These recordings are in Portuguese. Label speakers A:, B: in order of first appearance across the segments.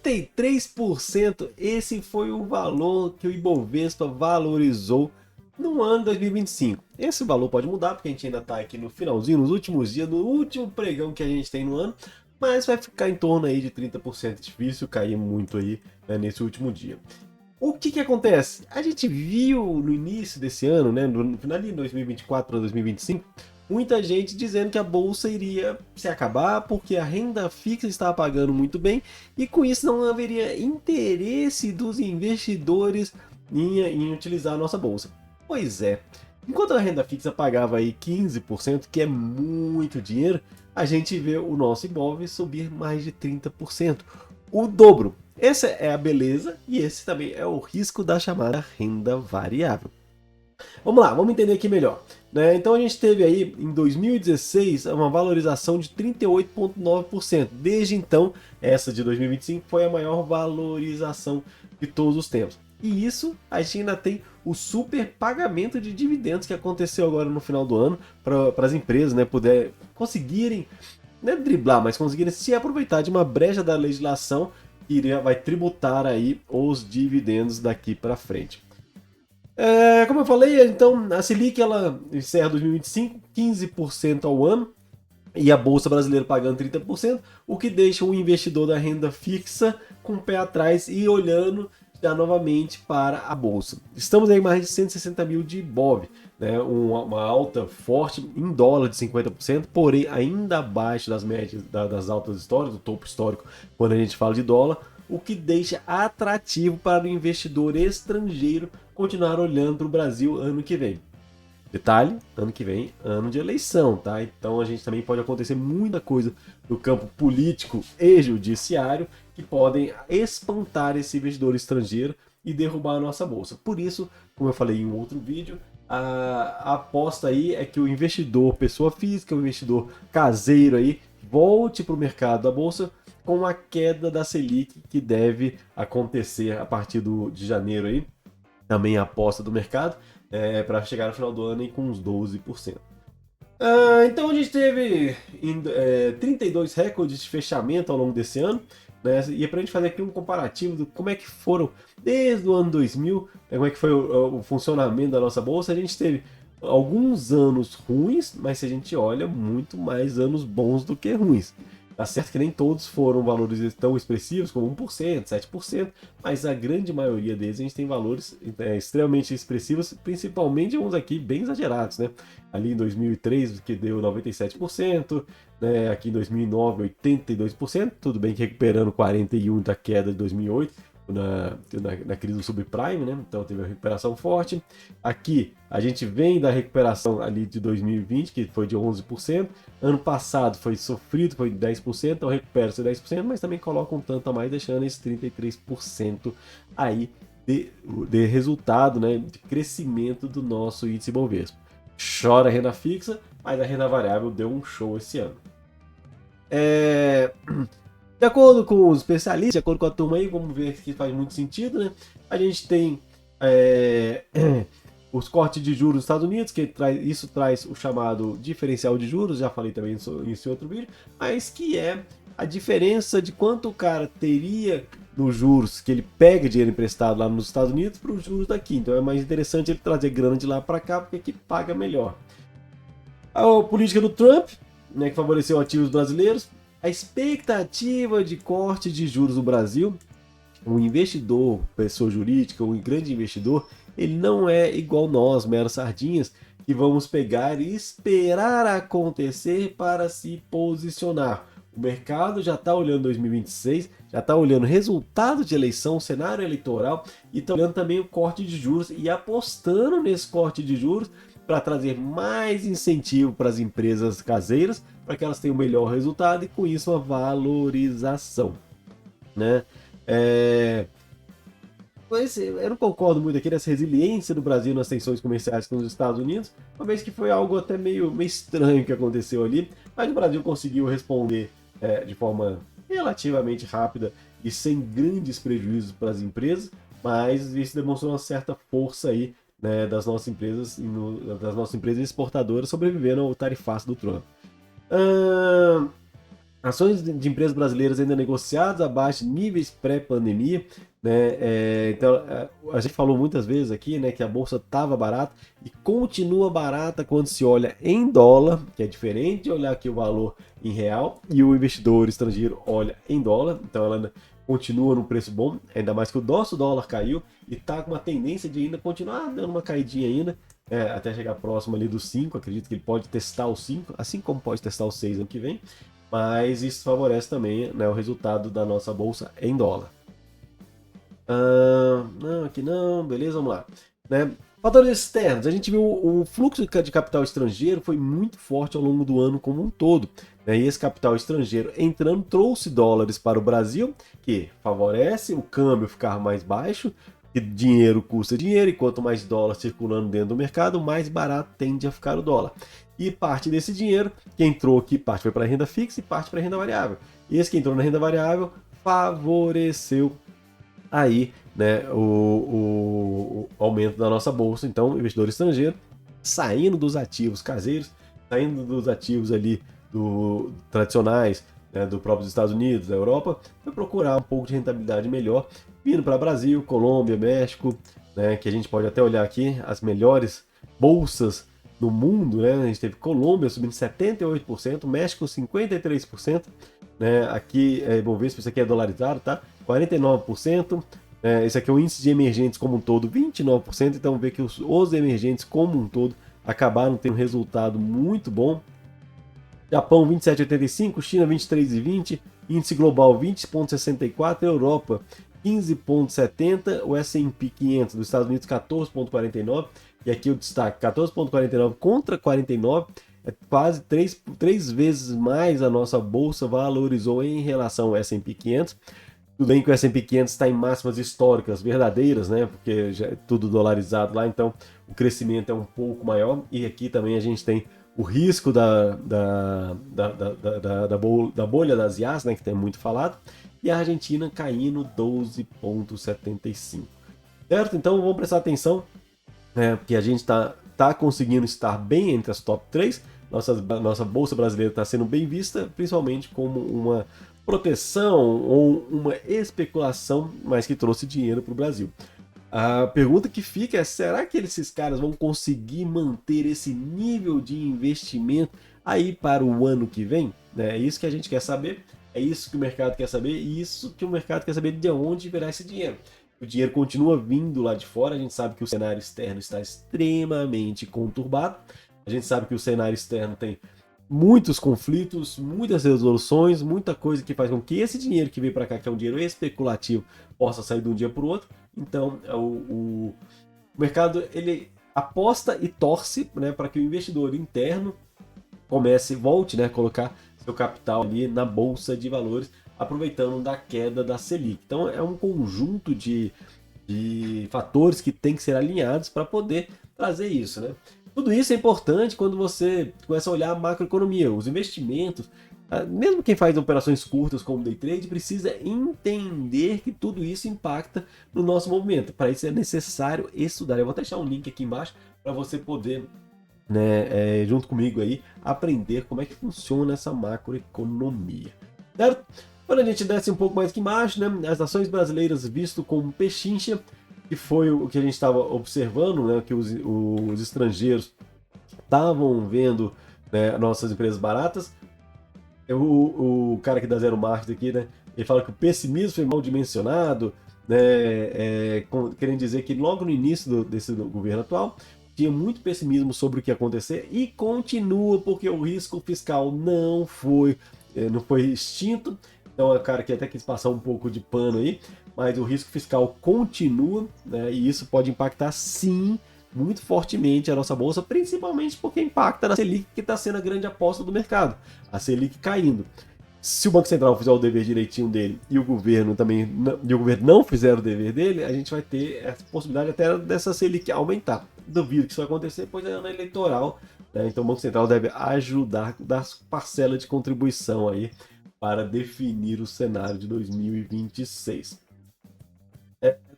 A: 33%. Esse foi o valor que o Ibovespa valorizou no ano 2025. Esse valor pode mudar, porque a gente ainda está aqui no finalzinho, nos últimos dias, no último pregão que a gente tem no ano, mas vai ficar em torno aí de 30%. Difícil cair muito aí, né, nesse último dia. O que acontece? A gente viu no início desse ano, né, no final de 2024 para 2025, muita gente dizendo que a bolsa iria se acabar porque a renda fixa estava pagando muito bem e com isso não haveria interesse dos investidores em utilizar a nossa bolsa. Pois é, enquanto a renda fixa pagava aí 15%, que é muito dinheiro, a gente vê o nosso imóvel subir mais de 30%, o dobro. Essa é a beleza e esse também é o risco da chamada renda variável. Vamos lá, vamos entender aqui melhor. Né? Então a gente teve aí em 2016 uma valorização de 38,9%. Desde então, essa de 2025 foi a maior valorização de todos os tempos. E isso a gente ainda tem o super pagamento de dividendos que aconteceu agora no final do ano para as empresas, né, conseguirem, não é driblar, mas conseguirem se aproveitar de uma brecha da legislação que vai tributar aí os dividendos daqui para frente. Como eu falei, então a Selic ela encerra 2025 15% ao ano e a Bolsa Brasileira pagando 30%, o que deixa o investidor da renda fixa com o pé atrás e olhando já novamente para a Bolsa. Estamos aí mais de 160 mil de IBOV, né? Uma alta forte em dólar de 50%, porém ainda abaixo das médias das altas históricas, do topo histórico quando a gente fala de dólar, o que deixa atrativo para o investidor estrangeiro continuar olhando para o Brasil ano que vem. Detalhe, ano que vem, ano de eleição, tá? Então a gente também pode acontecer muita coisa no campo político e judiciário que podem espantar esse investidor estrangeiro e derrubar a nossa bolsa. Por isso, como eu falei em um outro vídeo, a aposta aí é que o investidor, pessoa física, o investidor caseiro aí, volte para o mercado da bolsa com a queda da Selic que deve acontecer a partir de janeiro aí. Também a aposta do mercado, para chegar no final do ano com uns 12%. Então a gente teve 32 recordes de fechamento ao longo desse ano, né? E é para a gente fazer aqui um comparativo de como é que foram desde o ano 2000, como é que foi o funcionamento da nossa bolsa. A gente teve alguns anos ruins, mas se a gente olha, muito mais anos bons do que ruins. Tá certo que nem todos foram valores tão expressivos como 1%, 7%, mas a grande maioria deles a gente tem valores extremamente expressivos, principalmente uns aqui bem exagerados, né? Ali em 2003, que deu 97%, né? Aqui em 2009, 82%, tudo bem que recuperando 41% da queda de 2008, na crise do subprime, né? Então teve uma recuperação forte. Aqui a gente vem da recuperação ali de 2020, que foi de 11%. Ano passado foi sofrido, foi de 10%, então recupera-se 10%, mas também coloca um tanto a mais, deixando esse 33% aí de resultado, né? De crescimento do nosso índice Bovespa. Chora a renda fixa, mas a renda variável deu um show esse ano. De acordo com os especialistas, de acordo com a turma aí, vamos ver se faz muito sentido, né? A gente tem os cortes de juros dos Estados Unidos, que isso traz o chamado diferencial de juros, já falei também isso em outro vídeo, mas que é a diferença de quanto o cara teria nos juros, que ele pega dinheiro emprestado lá nos Estados Unidos, para os juros daqui. Então é mais interessante ele trazer grana de lá para cá, porque aqui paga melhor. A política do Trump, né, que favoreceu ativos brasileiros. A expectativa de corte de juros no Brasil, um investidor, pessoa jurídica, um grande investidor, ele não é igual nós, meros sardinhas, que vamos pegar e esperar acontecer para se posicionar. O mercado já está olhando 2026, já está olhando resultado de eleição, cenário eleitoral e está olhando também o corte de juros e apostando nesse corte de juros para trazer mais incentivo para as empresas caseiras, para que elas tenham um melhor resultado e com isso uma valorização, né? Mas eu não concordo muito aqui nessa resiliência do Brasil nas tensões comerciais com os Estados Unidos, uma vez que foi algo até meio estranho que aconteceu ali, mas o Brasil conseguiu responder de forma relativamente rápida e sem grandes prejuízos para as empresas, mas isso demonstrou uma certa força aí, né, das nossas empresas exportadoras sobrevivendo ao tarifaço do Trump. Ações de empresas brasileiras ainda negociadas abaixo de níveis pré-pandemia, né? Então, a gente falou muitas vezes aqui, né, que a bolsa estava barata e continua barata quando se olha em dólar, que é diferente de olhar aqui o valor em real, e o investidor estrangeiro olha em dólar, então ela continua num preço bom, ainda mais que o nosso dólar caiu e está com uma tendência de ainda continuar dando uma caidinha ainda, até chegar próximo ali dos 5. Acredito que ele pode testar os 5, assim como pode testar os 6 ano que vem. Mas isso favorece também, né, o resultado da nossa bolsa em dólar. Não, aqui não, beleza, vamos lá. Né? Fatores externos, a gente viu o fluxo de capital estrangeiro foi muito forte ao longo do ano como um todo. Né? E esse capital estrangeiro entrando trouxe dólares para o Brasil, que favorece o câmbio ficar mais baixo, que dinheiro custa dinheiro, e quanto mais dólar circulando dentro do mercado, mais barato tende a ficar o dólar. E parte desse dinheiro que entrou aqui, parte foi para a renda fixa e parte para a renda variável. E esse que entrou na renda variável favoreceu aí, né, o aumento da nossa bolsa. Então, o investidor estrangeiro saindo dos ativos caseiros, saindo dos ativos ali tradicionais, né, do próprio Estados Unidos, da Europa, vai procurar um pouco de rentabilidade melhor, vindo para Brasil, Colômbia, México, né, que a gente pode até olhar aqui as melhores bolsas no mundo, né? A gente teve Colômbia subindo 78%, México 53%, né? Aqui, Bovespa, isso aqui é dolarizado, tá? 49%. Esse aqui é o índice de emergentes como um todo, 29%. Então vê que os emergentes como um todo acabaram tendo um resultado muito bom. Japão 27,85, China 23,20, índice global 20,64, Europa 15,70, o S&P 500 dos Estados Unidos 14,49, e aqui o destaque 14,49 contra 49, é quase 3 vezes mais a nossa bolsa valorizou em relação ao S&P 500. Tudo bem que o S&P 500 está em máximas históricas verdadeiras, né? Porque já é tudo dolarizado lá, então o crescimento é um pouco maior. E aqui também a gente tem o risco da bolha das IAs, né? Que tem muito falado. E a Argentina caindo 12,75. Certo? Então vamos prestar atenção, né? Porque a gente está conseguindo estar bem entre as top 3. Nossa bolsa brasileira está sendo bem vista, principalmente como uma proteção ou uma especulação, mas que trouxe dinheiro para o Brasil. A pergunta que fica é: será que esses caras vão conseguir manter esse nível de investimento aí para o ano que vem? É isso que a gente quer saber, é isso que o mercado quer saber, e isso que o mercado quer saber, de onde virá esse dinheiro. O dinheiro continua vindo lá de fora, a gente sabe que o cenário externo está extremamente conturbado, a gente sabe que o cenário externo tem muitos conflitos, muitas resoluções, muita coisa que faz com que esse dinheiro que vem para cá, que é um dinheiro especulativo, possa sair de um dia para o outro. Então, o mercado ele aposta e torce, né, para que o investidor interno volte, né, a colocar seu capital ali na bolsa de valores, aproveitando da queda da Selic. Então, é um conjunto de fatores que tem que ser alinhados para poder trazer isso, né? Tudo isso é importante quando você começa a olhar a macroeconomia, os investimentos. Mesmo quem faz operações curtas como day trade precisa entender que tudo isso impacta no nosso movimento. Para isso é necessário estudar. Eu vou deixar um link aqui embaixo para você poder, né, junto comigo aí, aprender como é que funciona essa macroeconomia. Certo? Quando a gente desce um pouco mais aqui embaixo, né, as ações brasileiras visto como pechincha, que foi o que a gente estava observando, né, que os estrangeiros estavam vendo, né, nossas empresas baratas. O cara aqui da Zero Market aqui, né, ele fala que o pessimismo foi mal dimensionado, né, querendo dizer que logo no início desse governo atual tinha muito pessimismo sobre o que ia acontecer e continua, porque o risco fiscal não foi extinto. Então é um cara que até quis passar um pouco de pano aí, mas o risco fiscal continua, né, e isso pode impactar sim muito fortemente a nossa bolsa, principalmente porque impacta na Selic, que está sendo a grande aposta do mercado, a Selic caindo. Se o Banco Central fizer o dever direitinho dele e o governo não fizer o dever dele, a gente vai ter essa possibilidade até dessa Selic aumentar. Duvido que isso vai acontecer, pois é ano eleitoral, né? Então o Banco Central deve ajudar, dar parcela de contribuição aí para definir o cenário de 2026.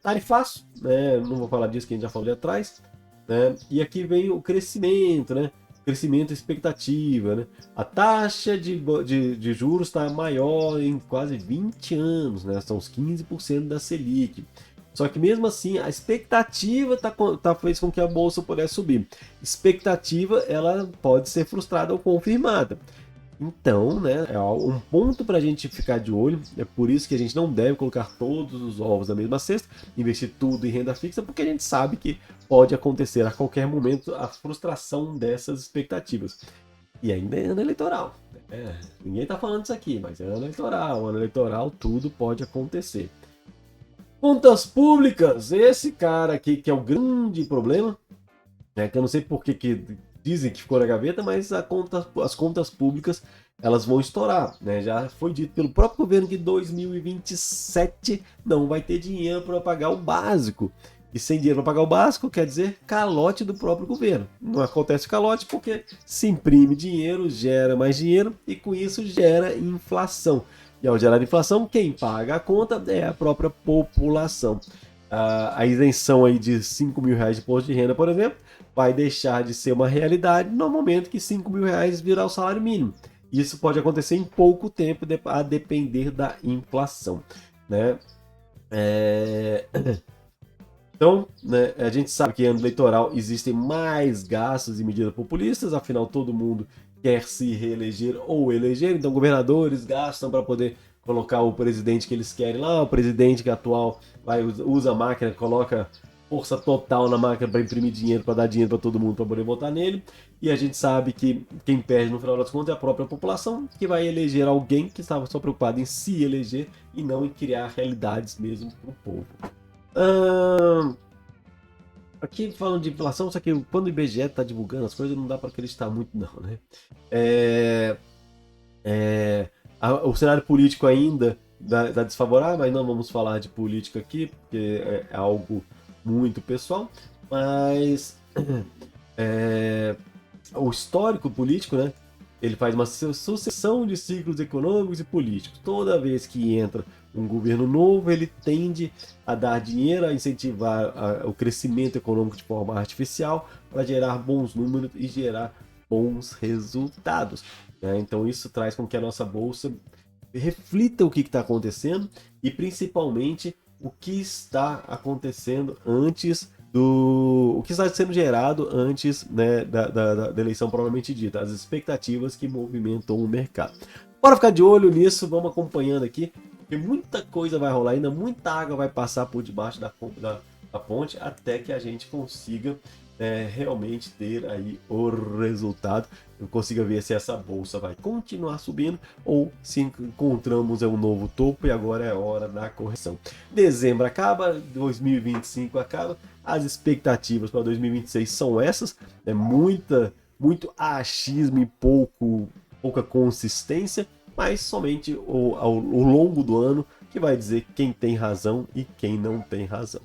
A: Tarifaço, né? Não vou falar disso que a gente já falou ali atrás, né? E aqui vem o crescimento, né? crescimento expectativa, né? A taxa de juros está maior em quase 20 anos, né? São os 15% da Selic. Só que mesmo assim, a expectativa fez com que a bolsa pudesse subir. Expectativa, ela pode ser frustrada ou confirmada. Então, né, é um ponto para a gente ficar de olho. É por isso que a gente não deve colocar todos os ovos na mesma cesta, investir tudo em renda fixa, porque a gente sabe que pode acontecer a qualquer momento a frustração dessas expectativas. E ainda é ano eleitoral. Ninguém está falando isso aqui, mas é ano eleitoral. Ano eleitoral, tudo pode acontecer. Contas públicas, esse cara aqui que é o grande problema, que eu não sei por que dizem que ficou na gaveta, mas as contas públicas elas vão estourar, né? Já foi dito pelo próprio governo que 2027 não vai ter dinheiro para pagar o básico. E sem dinheiro para pagar o básico quer dizer calote do próprio governo. Não acontece calote porque se imprime dinheiro, gera mais dinheiro e com isso gera inflação. E ao gerar inflação, quem paga a conta é a própria população. A isenção aí de 5 mil reais de imposto de renda, por exemplo, vai deixar de ser uma realidade no momento que 5 mil reais virar o salário mínimo. Isso pode acontecer em pouco tempo, a depender da inflação, né? Então, né, a gente sabe que em ano eleitoral existem mais gastos e medidas populistas, afinal todo mundo quer se reeleger ou eleger, então governadores gastam para poder colocar o presidente que eles querem lá, o presidente que é atual usa a máquina, coloca força total na máquina para imprimir dinheiro, para dar dinheiro para todo mundo para poder votar nele, e a gente sabe que quem perde no final das contas é a própria população, que vai eleger alguém que estava só preocupado em se eleger e não em criar realidades mesmo para o povo. Aqui falando de inflação, só que quando o IBGE está divulgando as coisas não dá para acreditar muito não, né? O cenário político ainda dá desfavorável, mas não vamos falar de política aqui, porque é algo muito pessoal, mas o histórico político, né? Ele faz uma sucessão de ciclos econômicos e políticos. Toda vez que entra um governo novo, ele tende a dar dinheiro, a incentivar o crescimento econômico de forma artificial para gerar bons números e gerar bons resultados, né? Então isso traz com que a nossa bolsa reflita o que está acontecendo e principalmente o que está acontecendo antes o que está sendo gerado antes, né, da eleição propriamente dita, as expectativas que movimentam o mercado. Bora ficar de olho nisso, vamos acompanhando aqui, porque muita coisa vai rolar ainda, muita água vai passar por debaixo da ponte até que a gente consiga realmente ter aí o resultado, eu consiga ver se essa bolsa vai continuar subindo ou se encontramos um novo topo e agora é hora da correção. Dezembro acaba, 2025 acaba, as expectativas para 2026 são essas, muito achismo e pouca consistência, mas somente ao longo do ano que vai dizer quem tem razão e quem não tem razão.